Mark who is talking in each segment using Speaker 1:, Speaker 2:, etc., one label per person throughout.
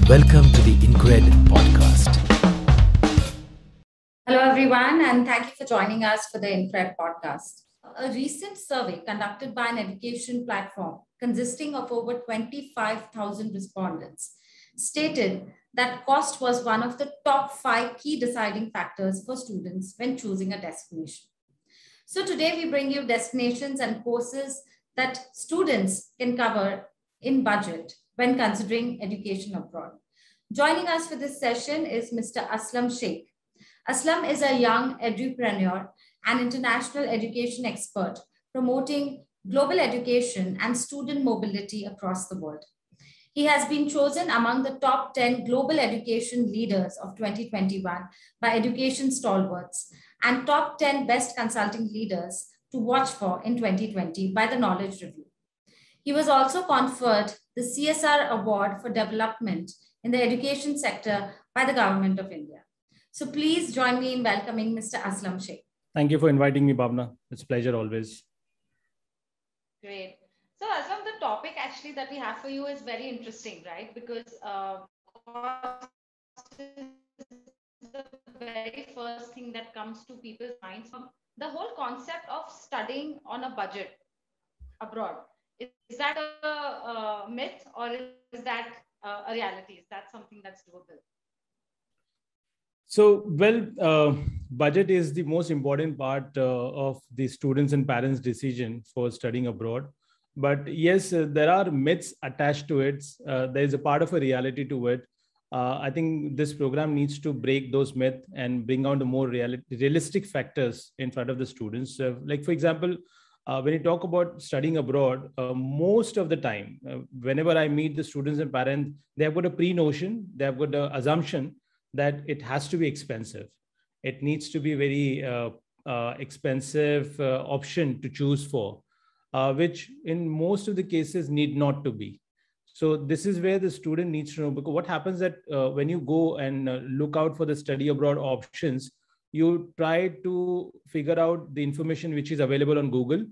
Speaker 1: Welcome to the Incred podcast.
Speaker 2: Hello, everyone, and thank you for joining us for the Incred podcast. A recent survey conducted by an education platform consisting of over 25,000 respondents stated that cost was one of the top 5 key deciding factors for students when choosing a destination. So today we bring you destinations and courses that students can cover in budget when considering education abroad. Joining us for this session is Mr. Aslam Sheikh. Aslam is a young edupreneur and international education expert promoting global education and student mobility across the world. He has been chosen among the top 10 global education leaders of 2021 by Education Stalwarts and top 10 best consulting leaders to watch for in 2020 by the Knowledge Review. He was also conferred the CSR Award for Development in the education sector by the Government of India. So please join me in welcoming Mr. Aslam Sheikh.
Speaker 3: Thank you for inviting me, Bhavna. It's a pleasure always.
Speaker 2: Great. So Aslam, the topic actually that we have for you is very interesting, right? Because cost is the very first thing that comes to people's minds. The whole concept of studying on a budget abroad, is that a myth or is that a reality? Is that something that's doable?
Speaker 3: So, budget is the most important part of the students' and parents' decision for studying abroad. But yes, there are myths attached to it. There is a part of a reality to it. I think this program needs to break those myths and bring out the more realistic factors in front of the students. Like, for example, when you talk about studying abroad, most of the time, whenever I meet the students and parents, they have got a pre-notion, they have got an assumption that it has to be expensive. It needs to be very expensive option to choose for, which in most of the cases need not to be. So this is where the student needs to know, because what happens that when you go and look out for the study abroad options, you try to figure out the information which is available on Google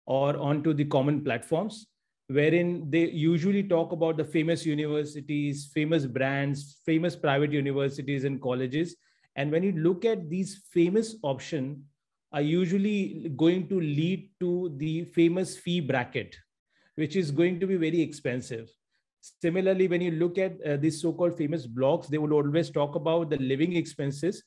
Speaker 3: or onto the common platforms, wherein they usually talk about the famous universities, famous brands, famous private universities and colleges. And when you look at these famous options, are usually going to lead to the famous fee bracket, which is going to be very expensive. Similarly, when you look at these so-called famous blogs, they will always talk about the living expenses.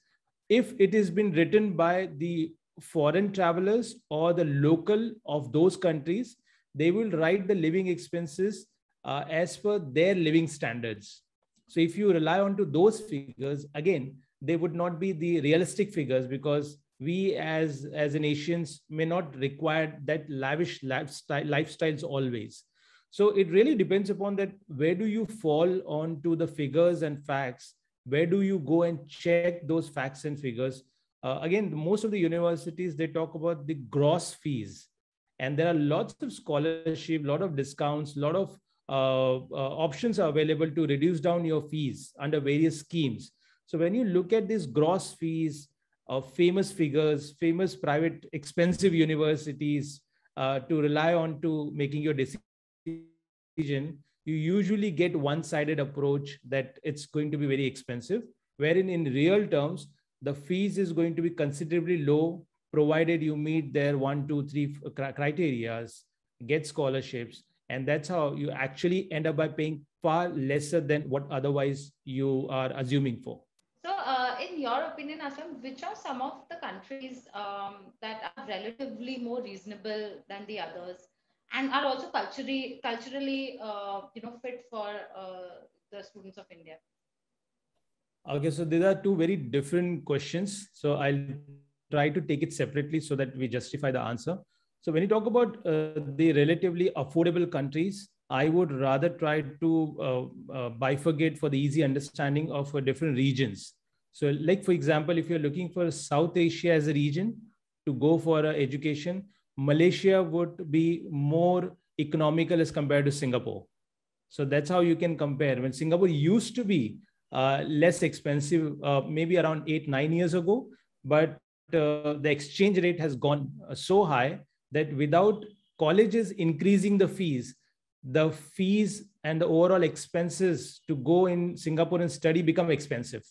Speaker 3: If it has been written by the foreign travelers or the local of those countries, they will write the living expenses as per their living standards. So if you rely on to those figures, again, they would not be the realistic figures, because we as an Asians may not require that lavish lifestyles always. So it really depends upon that, where do you fall onto the figures and facts? Where do you go and check those facts and figures? Again, most of the universities, they talk about the gross fees. And there are lots of scholarship, lot of discounts, lot of options are available to reduce down your fees under various schemes. So when you look at these gross fees of famous figures, famous private expensive universities to rely on to making your decision, you usually get one-sided approach that it's going to be very expensive, wherein in real terms, the fees is going to be considerably low, provided you meet their 1, 2, 3 criteria, get scholarships. And that's how you actually end up by paying far lesser than what otherwise you are assuming for.
Speaker 2: So in your opinion, Aslam, which are some of the countries that are relatively more reasonable than the others and are also culturally fit for the students of India?
Speaker 3: Okay, so these are two very different questions. So I'll try to take it separately so that we justify the answer. So when you talk about the relatively affordable countries, I would rather try to bifurcate for the easy understanding of different regions. So like, for example, if you're looking for South Asia as a region to go for education, Malaysia would be more economical as compared to Singapore. So that's how you can compare. When Singapore used to be less expensive, maybe around 8, 9 years ago, but the exchange rate has gone so high that without colleges increasing the fees, the fees and the overall expenses to go in Singapore and study become expensive.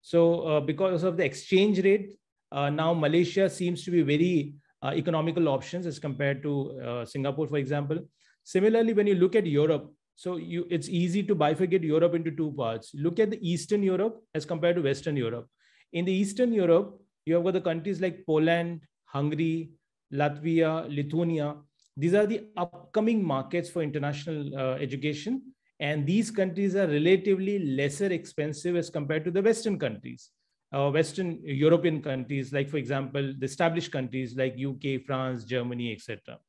Speaker 3: So because of the exchange rate, now Malaysia seems to be very economical options as compared to Singapore, for example. Similarly, when you look at Europe, so it's easy to bifurcate Europe into two parts. Look at the Eastern Europe as compared to Western Europe. In the Eastern Europe, you have got the countries like Poland, Hungary, Latvia, Lithuania. These are the upcoming markets for international education. And these countries are relatively lesser expensive as compared to the Western countries, Western European countries, like, for example, the established countries like UK, France, Germany, etc.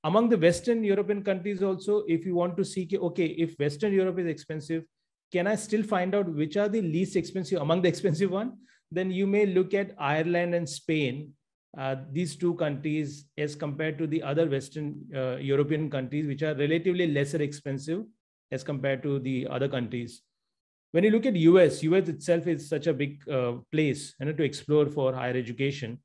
Speaker 3: Among the Western European countries also, if you want to see, okay, if Western Europe is expensive, can I still find out which are the least expensive among the expensive one? Then you may look at Ireland and Spain, these two countries as compared to the other Western European countries, which are relatively lesser expensive as compared to the other countries. When you look at US itself is such a big place to explore for higher education.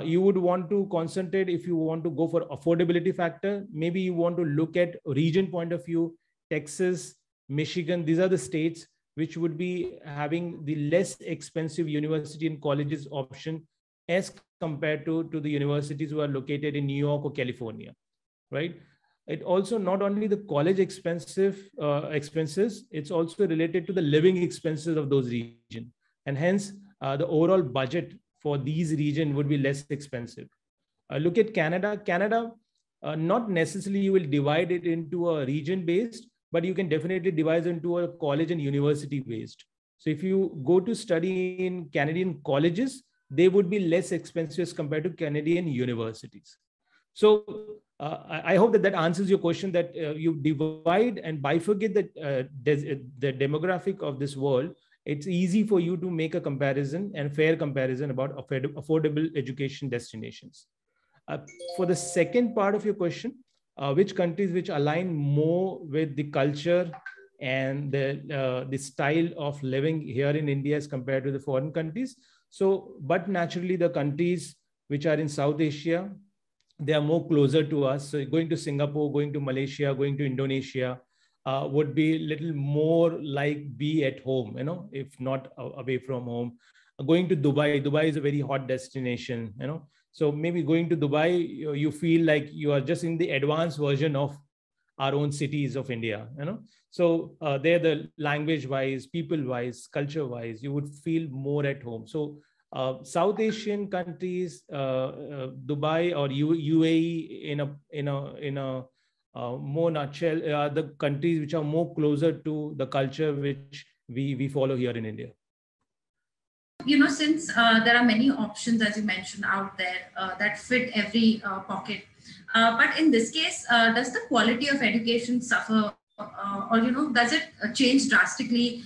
Speaker 3: You would want to concentrate, if you want to go for affordability factor, maybe you want to look at region point of view, Texas, Michigan, these are the states which would be having the less expensive university and colleges option as compared to the universities who are located in New York or California, right? It also not only the college expenses, it's also related to the living expenses of those regions. And hence the overall budget for these regions would be less expensive. Look at Canada. Canada, not necessarily you will divide it into a region based, but you can definitely divide it into a college and university based. So if you go to study in Canadian colleges, they would be less expensive as compared to Canadian universities. So I hope that answers your question, that you divide and bifurcate the demographic of this world. It's easy for you to make a comparison and fair comparison about affordable education destinations. For the second part of your question, which countries which align more with the culture and the style of living here in India as compared to the foreign countries. So, but naturally the countries which are in South Asia, they are more closer to us. So going to Singapore, going to Malaysia, going to Indonesia would be a little more like be at home, if not away from home. Going to Dubai, Dubai is a very hot destination, So maybe going to Dubai, you feel like you are just in the advanced version of our own cities of India, So there, the language-wise, people-wise, culture-wise, you would feel more at home. So South Asian countries, Dubai or UAE, in a more nutshell, the countries which are more closer to the culture which we follow here in India.
Speaker 2: Since there are many options, as you mentioned, out there that fit every pocket, but in this case, does the quality of education suffer, or does it change drastically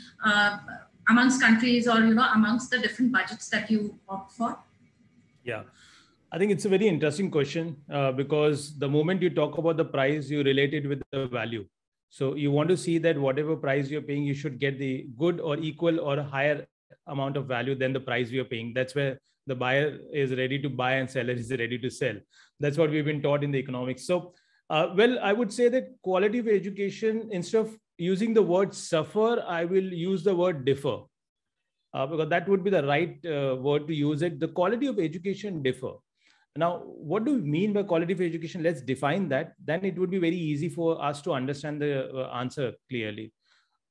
Speaker 2: amongst countries, or amongst the different budgets that you opt for?
Speaker 3: Yeah, I think it's a very interesting question because the moment you talk about the price, you relate it with the value. So you want to see that whatever price you're paying, you should get the good or equal or higher amount of value than the price you're paying. That's where the buyer is ready to buy and seller is ready to sell. That's what we've been taught in the economics. So, well, I would say that quality of education, instead of using the word suffer, I will use the word differ. Because that would be the right word to use it. The quality of education differ. Now, what do we mean by quality of education? Let's define that. Then it would be very easy for us to understand the answer clearly.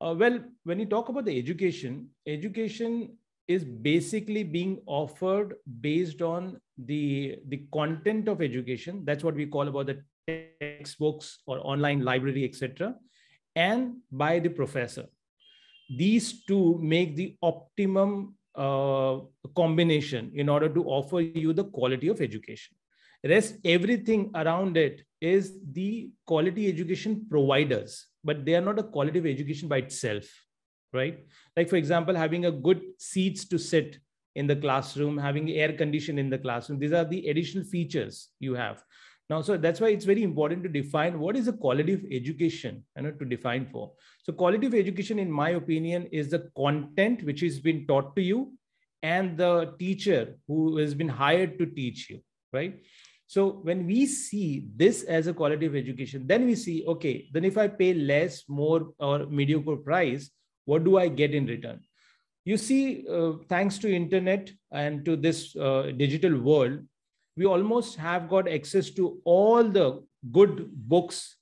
Speaker 3: Well, when you talk about the education is basically being offered based on the content of education. That's what we call about the textbooks or online library, etc. And by the professor. These two make the optimum combination in order to offer you the quality of education. Rest, everything around it is the quality education providers, but they are not a quality of education by itself, right? Like, for example, having a good seats to sit in the classroom, having air condition in the classroom. These are the additional features you have. Now, so that's why it's very important to define what is the quality of education, to define for. So quality of education, in my opinion, is the content which has been taught to you and the teacher who has been hired to teach you, right? So when we see this as a quality of education, then we see, okay, then if I pay less, more, or mediocre price, what do I get in return? You see, thanks to internet and to this digital world, we almost have got access to all the good books,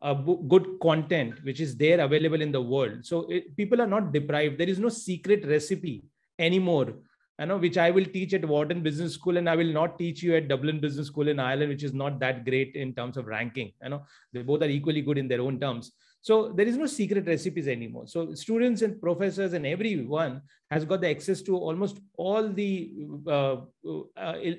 Speaker 3: good content, which is there available in the world. So people are not deprived. There is no secret recipe anymore, which I will teach at Wharton Business School, and I will not teach you at Dublin Business School in Ireland, which is not that great in terms of ranking. They both are equally good in their own terms. So there is no secret recipes anymore. So students and professors and everyone has got the access to almost all the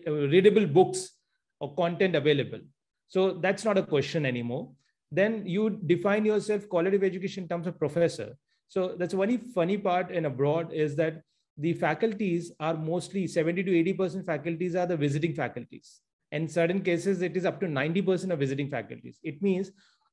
Speaker 3: readable books or content available. So that's not a question anymore. Then you define yourself quality of education in terms of professor. So that's a very funny part in abroad is that the faculties are mostly 70 to 80% faculties are the visiting faculties. In certain cases, it is up to 90% of visiting faculties. It means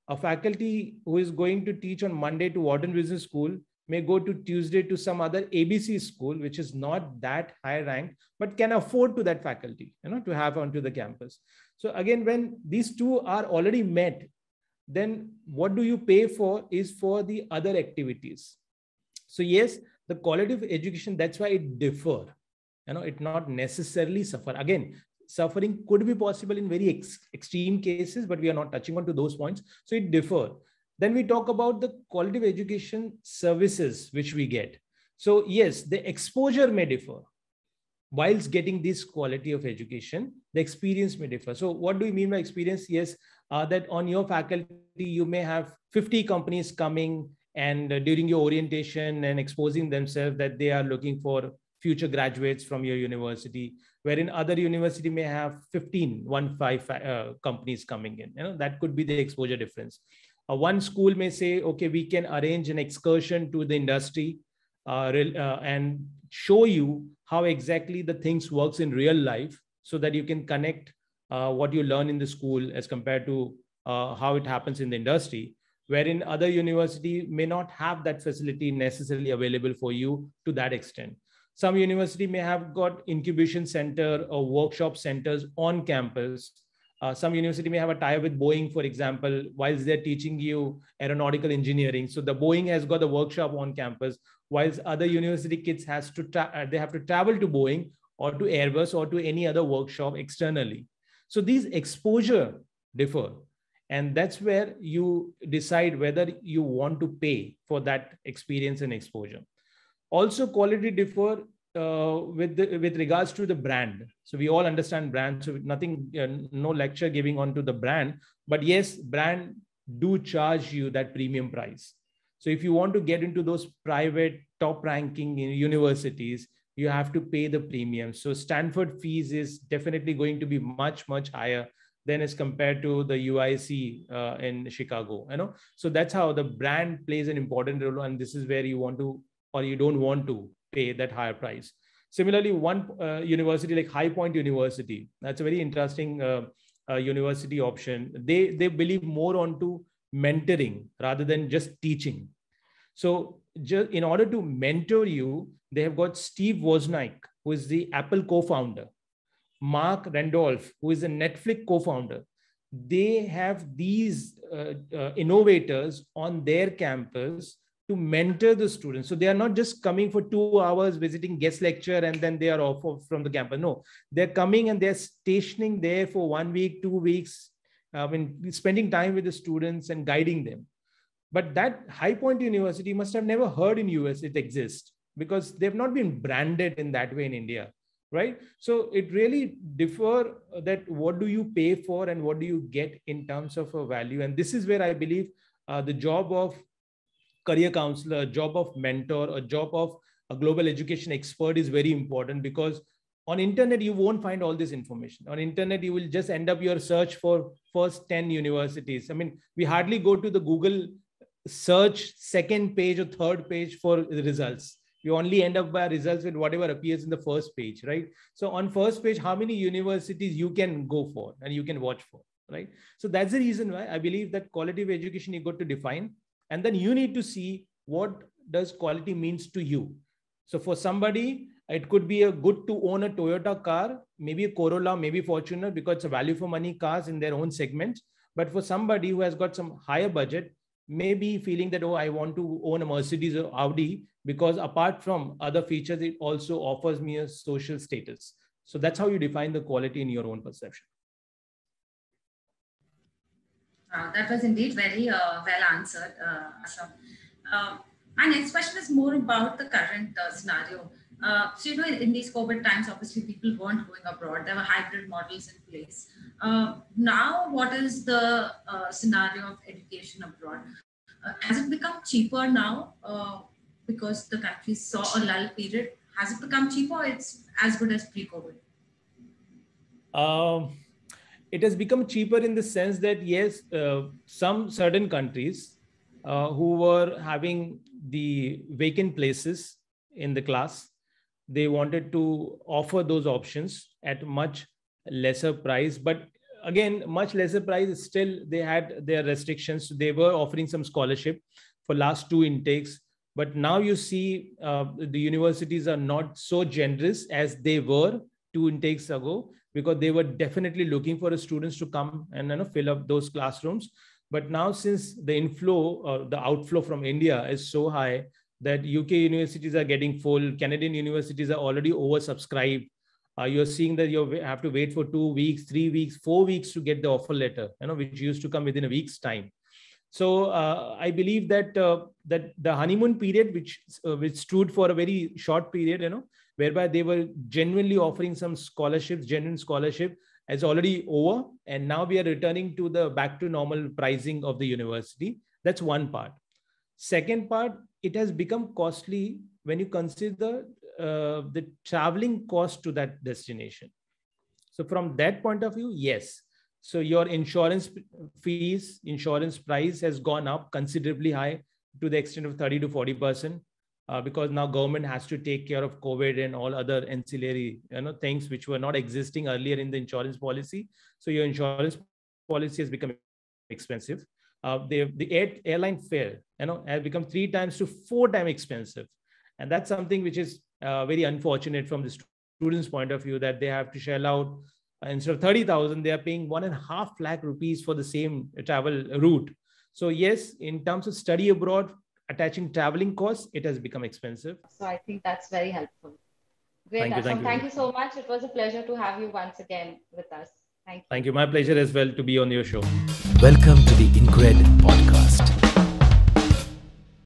Speaker 3: a faculty who is going to teach on Monday to Wharton Business School may go to Tuesday to some other ABC school, which is not that high ranked, but can afford to that faculty, to have onto the campus. So again, when these two are already met, then what do you pay for is for the other activities. So yes, the quality of education, that's why it differ. It not necessarily suffer. Again, suffering could be possible in very extreme cases, but we are not touching on to those points. So it differ. Then we talk about the quality of education services which we get. So yes, the exposure may differ. Whilst getting this quality of education, the experience may differ. So what do we mean by experience? Yes, that on your faculty, you may have 50 companies coming and during your orientation and exposing themselves that they are looking for future graduates from your university, wherein other university may have 15 companies coming in. That could be the exposure difference. One school may say, okay, we can arrange an excursion to the industry and show you how exactly the things works in real life so that you can connect what you learn in the school as compared to how it happens in the industry, wherein other university may not have that facility necessarily available for you to that extent. Some university may have got incubation center or workshop centers on campus. Some university may have a tie-up with Boeing, for example, whilst they're teaching you aeronautical engineering. So the Boeing has got a workshop on campus, whilst other university kids they have to travel to Boeing or to Airbus or to any other workshop externally. So these exposure differ. And that's where you decide whether you want to pay for that experience and exposure. Also, quality differ with regards to the brand. So we all understand brand. So nothing, no lecture giving on to the brand. But yes, brand do charge you that premium price. So if you want to get into those private top ranking universities, you have to pay the premium. So Stanford fees is definitely going to be much, much higher than as compared to the UIC in Chicago. So that's how the brand plays an important role. And this is where you want to, or you don't want to pay that higher price. Similarly, one university like High Point University, that's a very interesting university option. They believe more onto mentoring rather than just teaching. So just in order to mentor you, they have got Steve Wozniak, who is the Apple co-founder, Mark Randolph, who is a Netflix co-founder. They have these innovators on their campus to mentor the students. So they are not just coming for 2 hours, visiting guest lecture, and then they are off from the campus. No, they're coming and they're stationing there for 1 week, 2 weeks, spending time with the students and guiding them. But that High Point University must have never heard in US it exists because they've not been branded in that way in India, right? So it really differ that what do you pay for and what do you get in terms of a value. And this is where I believe the job of career counselor, job of mentor, a job of a global education expert is very important, because on internet, you won't find all this information. On internet, you will just end up your search for first 10 universities. I mean, we hardly go to the Google search second page or third page for the results. We only end up by results with whatever appears in the first page, right? So on first page, how many universities you can go for and you can watch for, right? So that's the reason why I believe that quality of education you got to define. And then you need to see what does quality means to you. So for somebody, it could be a good to own a Toyota car, maybe a Corolla, maybe Fortuner, because it's a value for money cars in their own segments. But for somebody who has got some higher budget, maybe feeling that, oh, I want to own a Mercedes or Audi, because apart from other features, it also offers me a social status. So that's how you define the quality in your own perception.
Speaker 2: That was indeed very well answered, Ashok. My next question is more about the current scenario. So, in these COVID times, obviously people weren't going abroad. There were hybrid models in place. Now, what is the scenario of education abroad? Has it become cheaper now because the country saw a lull period? Has it become cheaper or it's as good as pre-COVID?
Speaker 3: It has become cheaper in the sense that, yes, some certain countries who were having the vacant places in the class, they wanted to offer those options at much lesser price. But again, much lesser price, still they had their restrictions. They were offering some scholarship for last 2 intakes. But now you see the universities are not so generous as they were 2 intakes ago, because they were definitely looking for the students to come and fill up those classrooms. But now, since the inflow or the outflow from India is so high that UK universities are getting full, Canadian universities are already oversubscribed. You're seeing that you have to wait for 2 weeks, 3 weeks, 4 weeks to get the offer letter, which used to come within a week's time. So I believe that that the honeymoon period, which stood for a very short period, whereby they were genuinely offering some scholarships, genuine scholarship, is already over. And now we are returning to the back to normal pricing of the university. That's one part. Second part, it has become costly when you consider the traveling cost to that destination. So from that point of view, yes. So your insurance fees, insurance price has gone up considerably high to the extent of 30 to 40%, because now government has to take care of COVID and all other ancillary things which were not existing earlier in the insurance policy. So your insurance policy has become expensive. The airline fare has become 3 times to 4 times expensive. And that's something which is very unfortunate from the students' point of view, that they have to shell out. Instead of 30,000, they are paying 1.5 lakh rupees for the same travel route. So yes, in terms of study abroad, attaching traveling costs, it has become expensive.
Speaker 2: So I think that's very helpful. Great. Thank you so much. It was a pleasure to have you once again with us. Thank you.
Speaker 3: Thank you. My pleasure as well to be on your show.
Speaker 1: Welcome to the INCRED podcast.